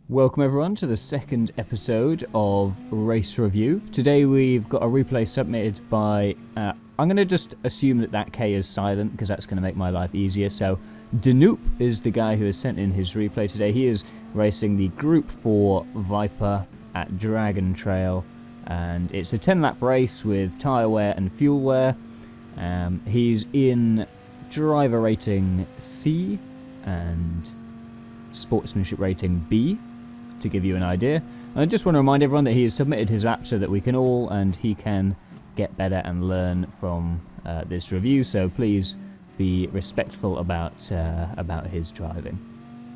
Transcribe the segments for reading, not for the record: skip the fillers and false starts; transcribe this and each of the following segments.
Welcome everyone to the second episode of Race Review. Today we've got a replay submitted by, I'm going to just assume that K is silent because that's going to make my life easier. So Danoop is the guy who has sent in his replay today. He is racing the Group 4 Viper at Dragon Trail, and it's a 10-lap race with tyre wear and fuel wear. He's in driver rating C and sportsmanship rating B, to give you an idea. And I just want to remind everyone that he has submitted his lap so that we can all and he can get better and learn from this review, so please be respectful about his driving.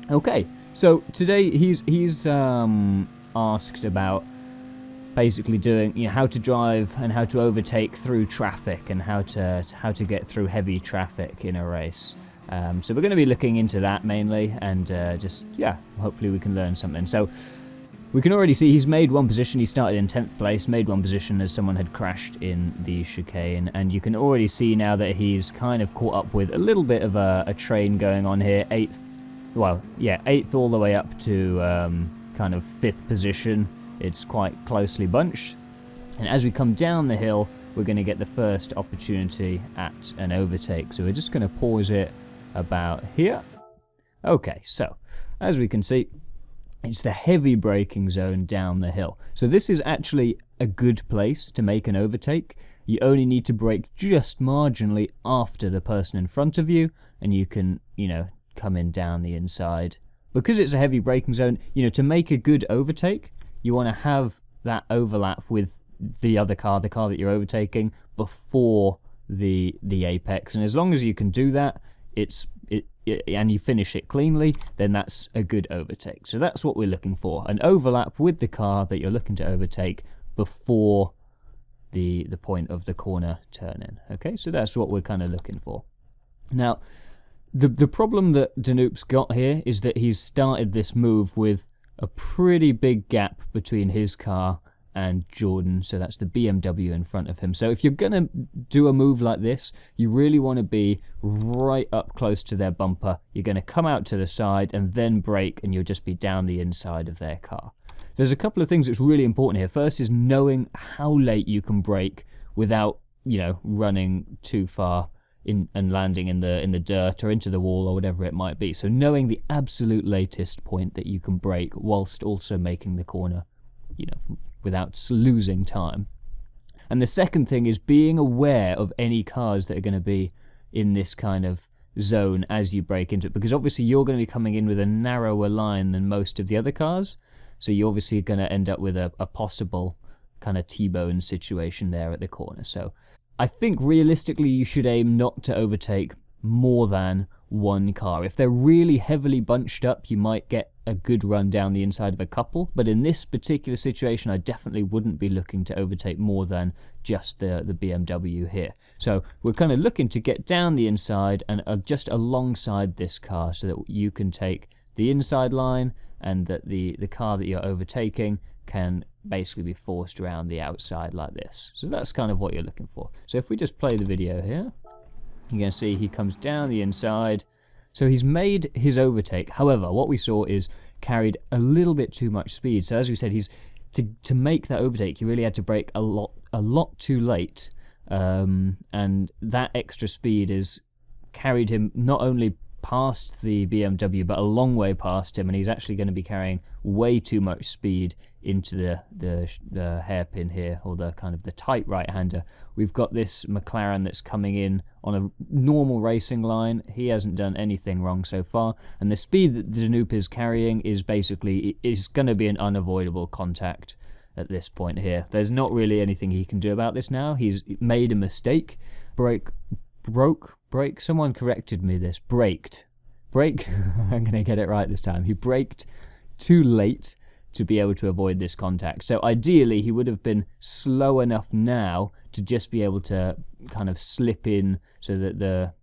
Okay, so today he's asked about basically doing, how to drive and how to overtake through traffic and how to get through heavy traffic in a race. So we're going to be looking into that mainly, and hopefully we can learn something. So we can already see he's made one position. He started in 10th place, made one position as someone had crashed in the chicane, and you can already see now that he's kind of caught up with a little bit of a train going on here. 8th all the way up to kind of 5th position. It's quite closely bunched, and as we come down the hill, we're going to get the first opportunity at an overtake. So we're just going to pause it about here. Okay, so as we can see, it's the heavy braking zone down the hill. So this is actually a good place to make an overtake. You only need to brake just marginally after the person in front of you, and you can, come in down the inside. Because it's a heavy braking zone, to make a good overtake, you want to have that overlap with the other car, the car that you're overtaking, before the apex. And as long as you can do that, and you finish it cleanly, then that's a good overtake. So that's what we're looking for, an overlap with the car that you're looking to overtake before the point of the corner turn in. Okay, so that's what we're kind of looking for. Now, the problem that Danoop's got here is that he's started this move with a pretty big gap between his car and Jordan, so that's the BMW in front of him. So if you're going to do a move like this, you really want to be right up close to their bumper. You're going to come out to the side and then brake, and you'll just be down the inside of their car. There's a couple of things that's really important here. First is knowing how late you can brake without, running too far in and landing in the dirt or into the wall or whatever it might be. So knowing the absolute latest point that you can brake whilst also making the corner, without losing time. And the second thing is being aware of any cars that are going to be in this kind of zone as you brake into it, because obviously you're going to be coming in with a narrower line than most of the other cars, so you're obviously going to end up with a possible kind of T-bone situation there at the corner. So I think realistically you should aim not to overtake more than one car. If they're really heavily bunched up, you might get a good run down the inside of a couple, but in this particular situation I definitely wouldn't be looking to overtake more than just the BMW here. So we're kind of looking to get down the inside and just alongside this car so that you can take the inside line, and that the car that you're overtaking can basically be forced around the outside like this. So that's kind of what you're looking for. So if we just play the video here, you're going to see he comes down the inside. So he's made his overtake. However, what we saw is carried a little bit too much speed. So as we said, he's to make that overtake, he really had to brake a lot too late. And that extra speed is carried him not only past the BMW, but a long way past him, and he's actually going to be carrying way too much speed into the hairpin here, or the kind of the tight right-hander. We've got this McLaren that's coming in on a normal racing line. He hasn't done anything wrong so far, and the speed that Danoop is carrying is going to be an unavoidable contact at this point here. There's not really anything he can do about this now. He's made a mistake. Brake. Someone corrected me this. Brake. I'm going to get it right this time. He braked too late to be able to avoid this contact. So ideally, he would have been slow enough now to just be able to kind of slip in so that the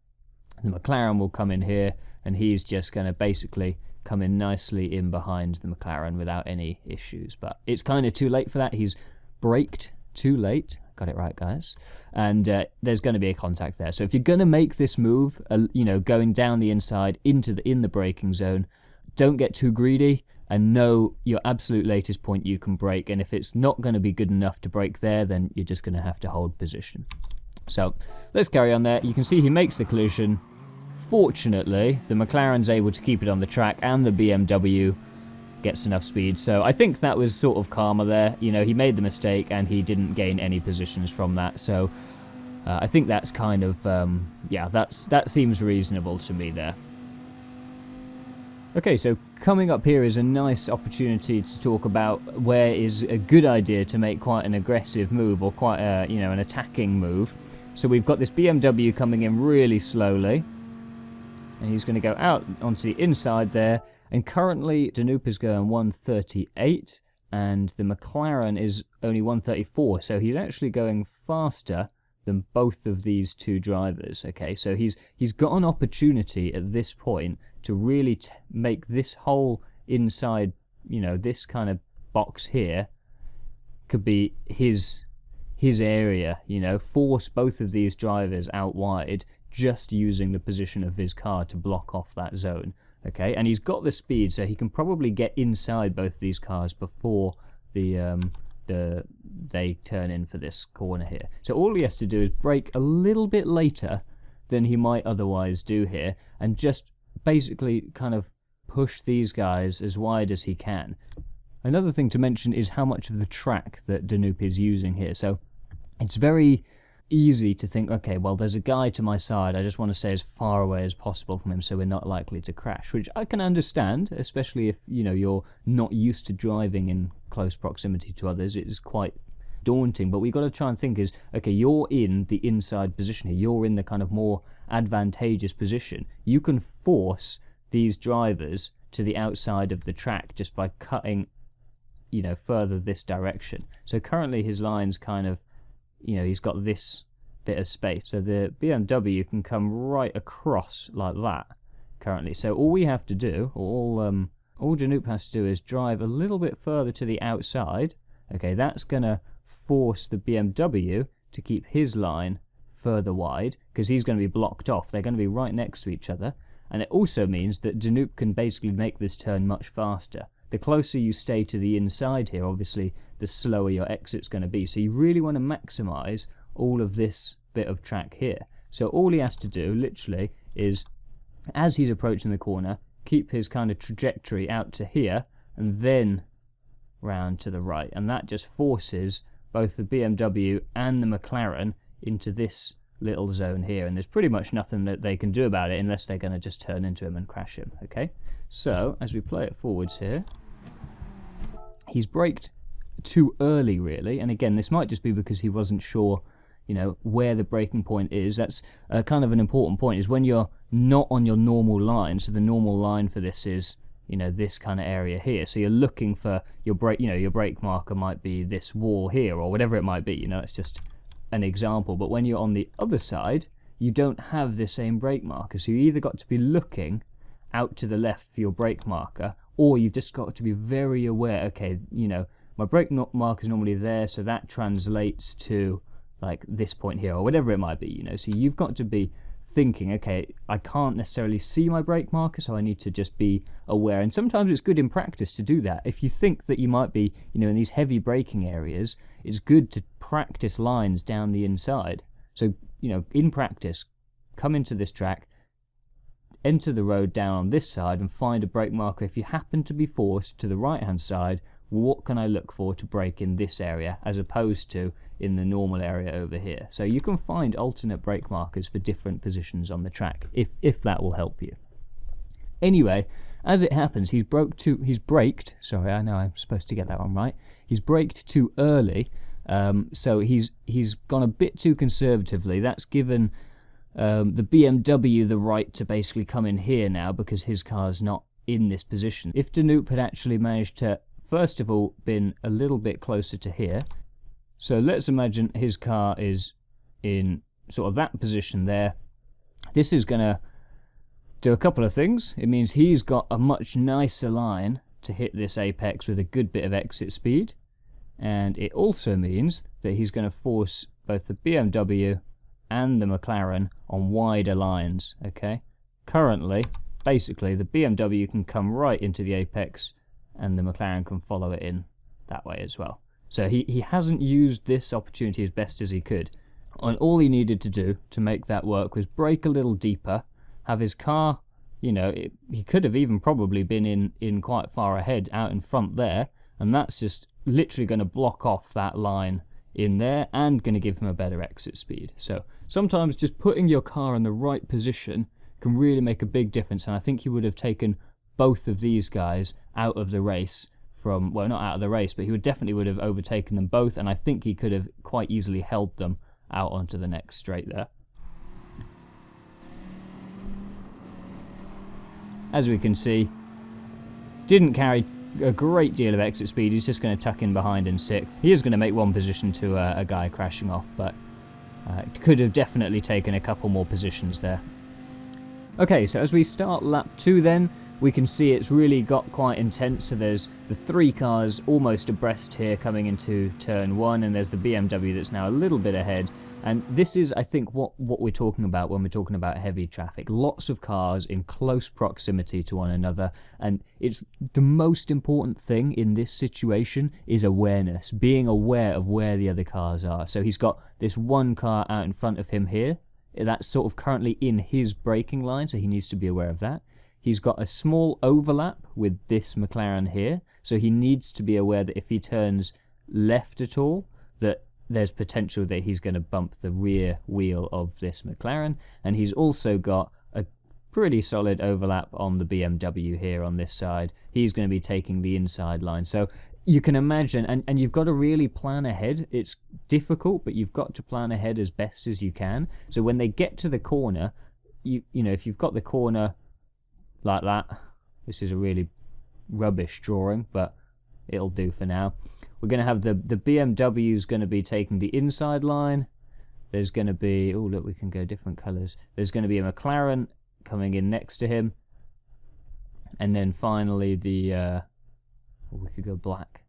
McLaren will come in here, and he's just going to basically come in nicely in behind the McLaren without any issues. But it's kind of too late for that. He's braked too late. Got it right, guys. And there's going to be a contact there. So if you're going to make this move, going down the inside in the braking zone, don't get too greedy. and know your absolute latest point you can brake, and if it's not going to be good enough to brake there, then you're just going to have to hold position. So let's carry on there. You can see he makes the collision. Fortunately, the McLaren's able to keep it on the track, and the BMW gets enough speed. So I think that was sort of karma there. You know, he made the mistake and he didn't gain any positions from that. So I think that's kind of, that seems reasonable to me there. Okay, so coming up here is a nice opportunity to talk about where is a good idea to make quite an aggressive move, or quite a, an attacking move. So we've got this BMW coming in really slowly, and he's going to go out onto the inside there. And currently, Danube is going 138, and the McLaren is only 134. So he's actually going faster than both of these two drivers. Okay, so he's got an opportunity at this point to really make this whole inside, this kind of box here could be his area. Force both of these drivers out wide, just using the position of his car to block off that zone. Okay, and he's got the speed, so he can probably get inside both of these cars before they turn in for this corner here. So all he has to do is brake a little bit later than he might otherwise do here, and just basically kind of push these guys as wide as he can. Another thing to mention is how much of the track that Danube is using here. So it's very easy to think, okay, well, there's a guy to my side, I just want to stay as far away as possible from him so we're not likely to crash, which I can understand, especially if you're not used to driving in close proximity to others. It is quite daunting, but we've got to try and think is, okay, you're in the inside position here, you're in the kind of more advantageous position. You can force these drivers to the outside of the track just by cutting further this direction. So currently his line's kind of, he's got this bit of space. So the BMW can come right across like that currently. So all we have to do, all Danube has to do is drive a little bit further to the outside. Okay, that's going to force the BMW to keep his line further wide, because he's going to be blocked off. They're going to be right next to each other. And it also means that Danube can basically make this turn much faster. The closer you stay to the inside here, obviously, the slower your exit's going to be. So you really want to maximize all of this bit of track here. So all he has to do, literally, is, as he's approaching the corner, keep his kind of trajectory out to here, and then round to the right. And that just forces both the BMW and the McLaren into this little zone here. And there's pretty much nothing that they can do about it unless they're going to just turn into him and crash him. Okay? So, as we play it forwards here, he's braked too early, really. And again, this might just be because he wasn't sure, where the braking point is. That's kind of an important point, is when you're not on your normal line. So the normal line for this is, this kind of area here. So you're looking for your brake, your brake marker might be this wall here or whatever it might be. It's just an example. But when you're on the other side, you don't have the same brake marker. So you either got to be looking out to the left for your brake marker, or you've just got to be very aware, okay, my brake marker is normally there, so that translates to like this point here or whatever it might be. So you've got to be thinking, okay, I can't necessarily see my brake marker, so I need to just be aware. And sometimes it's good in practice to do that. If you think that you might be, in these heavy braking areas, it's good to practice lines down the inside. So, in practice, come into this track, enter the road down on this side and find a brake marker. If you happen to be forced to the right hand side, what can I look for to brake in this area as opposed to in the normal area over here? So you can find alternate brake markers for different positions on the track, if that will help you. Anyway, as it happens, he's braked, sorry, I know I'm supposed to get that one right. He's braked too early, so he's gone a bit too conservatively. That's given the BMW the right to basically come in here now, because his car's not in this position. If Danube had actually managed to, first of all, been a little bit closer to here, so let's imagine his car is in sort of that position there. This is going to do a couple of things. It means he's got a much nicer line to hit this apex with a good bit of exit speed, and it also means that he's going to force both the BMW and the McLaren on wider lines. Okay, currently, basically, the BMW can come right into the apex and the McLaren can follow it in that way as well. So he hasn't used this opportunity as best as he could. And all he needed to do to make that work was brake a little deeper, have his car, he could have even probably been in quite far ahead out in front there, and that's just literally going to block off that line in there and going to give him a better exit speed. So sometimes just putting your car in the right position can really make a big difference, and I think he would have taken both of these guys out of the race not out of the race, but he definitely would have overtaken them both, and I think he could have quite easily held them out onto the next straight there. As we can see, didn't carry a great deal of exit speed. He's just going to tuck in behind in 6th. He is going to make one position to a guy crashing off, but could have definitely taken a couple more positions there. Okay, so as we start lap 2 then, we can see it's really got quite intense. So there's the 3 cars almost abreast here coming into turn 1, and there's the BMW that's now a little bit ahead. And this is, I think, what we're talking about when we're talking about heavy traffic. Lots of cars in close proximity to one another, and it's the most important thing in this situation is awareness, being aware of where the other cars are. So he's got this one car out in front of him here. That's sort of currently in his braking line, so he needs to be aware of that. He's got a small overlap with this McLaren here, so he needs to be aware that if he turns left at all, that there's potential that he's going to bump the rear wheel of this McLaren. And he's also got a pretty solid overlap on the BMW here on this side. He's going to be taking the inside line. So you can imagine, and you've got to really plan ahead. It's difficult, but you've got to plan ahead as best as you can. So when they get to the corner, you know, if you've got the corner like that, this is a really rubbish drawing, but it'll do for now. We're going to have the BMW is going to be taking the inside line. There's going to be, oh look, we can go different colours. There's going to be a McLaren coming in next to him. And then finally we could go black.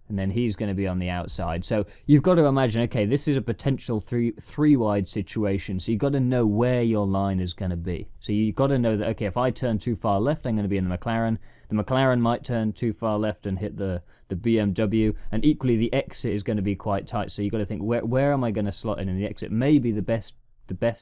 And then he's going to be on the outside. So you've got to imagine, okay, this is a potential three wide situation. So you've got to know where your line is going to be. So you've got to know that, okay, if I turn too far left, I'm going to be in the McLaren. The McLaren might turn too far left and hit the BMW. And equally, the exit is going to be quite tight. So you've got to think, where am I going to slot in the exit? Maybe the best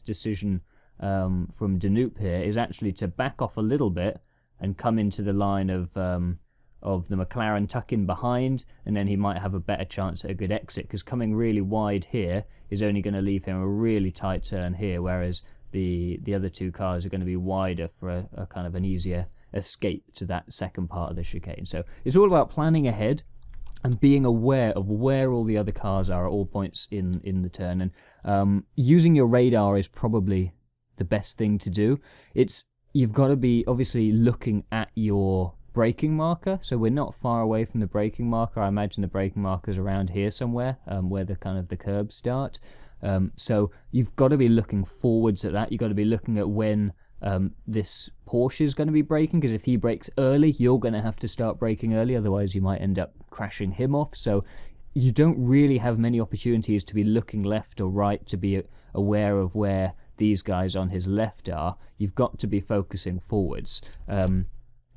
decision from Danube here is actually to back off a little bit and come into the line of the McLaren, tuck in behind, and then he might have a better chance at a good exit, because coming really wide here is only going to leave him a really tight turn here, whereas the other two cars are going to be wider for a kind of an easier escape to that second part of the chicane. So it's all about planning ahead and being aware of where all the other cars are at all points in the turn, and using your radar is probably the best thing to do. You've got to be obviously looking at your braking marker, so we're not far away from the braking marker. I imagine the braking marker's around here somewhere, where the curbs start. So you've got to be looking forwards at that. You've got to be looking at when this Porsche is going to be braking, because if he brakes early, you're going to have to start braking early, otherwise you might end up crashing him off. So you don't really have many opportunities to be looking left or right to be aware of where these guys on his left are. You've got to be focusing forwards.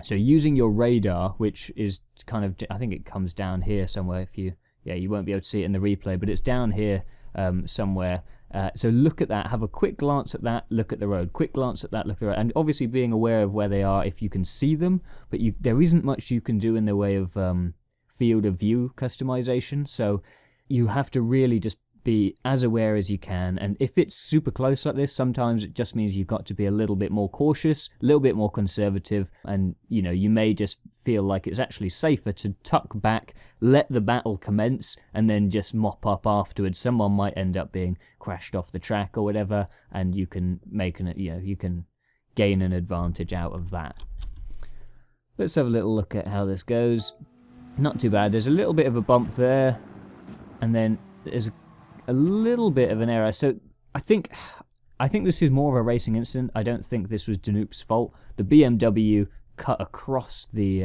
So using your radar, which is kind of, I think it comes down here somewhere. You won't be able to see it in the replay, but it's down here somewhere. So look at that, have a quick glance at that, look at the road, quick glance at that, look at the road, and obviously being aware of where they are if you can see them, but there isn't much you can do in the way of field of view customization. So you have to really just be as aware as you can, and if it's super close like this, sometimes it just means you've got to be a little bit more cautious, a little bit more conservative, and you may just feel like it's actually safer to tuck back, let the battle commence, and then just mop up afterwards. Someone might end up being crashed off the track or whatever, and you can you can gain an advantage out of that. Let's have a little look at how this goes. Not too bad. There's a little bit of a bump there, and then there's a little bit of an error. So I think this is more of a racing incident. I don't think this was Danube's fault. The BMW cut across the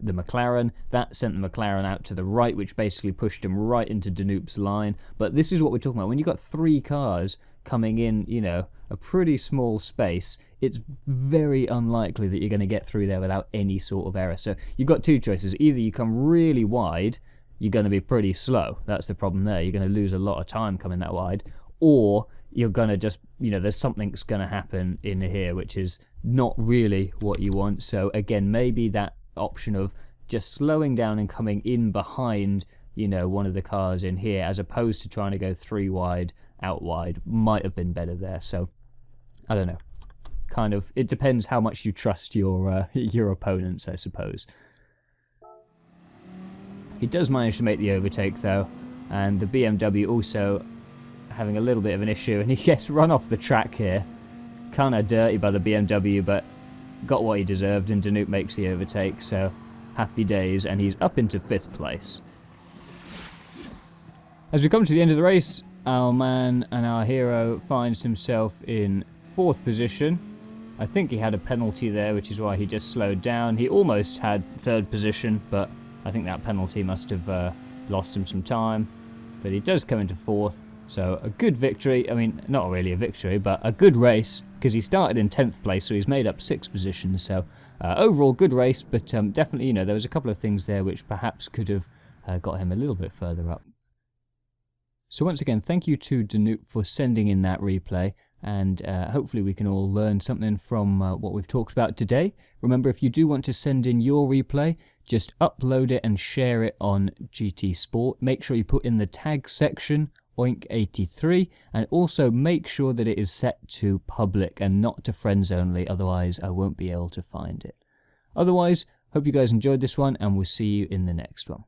McLaren. That sent the McLaren out to the right, which basically pushed him right into Danube's line. But this is what we're talking about. When you've got three cars coming in, a pretty small space, it's very unlikely that you're going to get through there without any sort of error. So you've got two choices. Either you come really wide, you're going to be pretty slow. That's the problem there. You're going to lose a lot of time coming that wide. Or you're going to just, there's something's going to happen in here, which is not really what you want. So again, maybe that option of just slowing down and coming in behind, one of the cars in here, as opposed to trying to go 3 wide, out wide, might have been better there. So I don't know. Kind of, it depends how much you trust your opponents, I suppose. He does manage to make the overtake though, and the BMW also having a little bit of an issue, and he gets run off the track here. Kind of dirty by the BMW, but got what he deserved, and Danute makes the overtake, so happy days, and he's up into 5th place. As we come to the end of the race, our man and our hero finds himself in 4th position. I think he had a penalty there, which is why he just slowed down. He almost had 3rd position, but I think that penalty must have lost him some time. But he does come into 4th, so a good victory. I mean, not really a victory, but a good race, because he started in 10th place, so he's made up 6 positions. So overall, good race, but definitely, there was a couple of things there which perhaps could have got him a little bit further up. So once again, thank you to Danute for sending in that replay, and hopefully we can all learn something from what we've talked about today. Remember, if you do want to send in your replay, just upload it and share it on GT Sport. Make sure you put in the tag section Oink83, and also make sure that it is set to public and not to friends only, otherwise I won't be able to find it. Otherwise, hope you guys enjoyed this one, and we'll see you in the next one.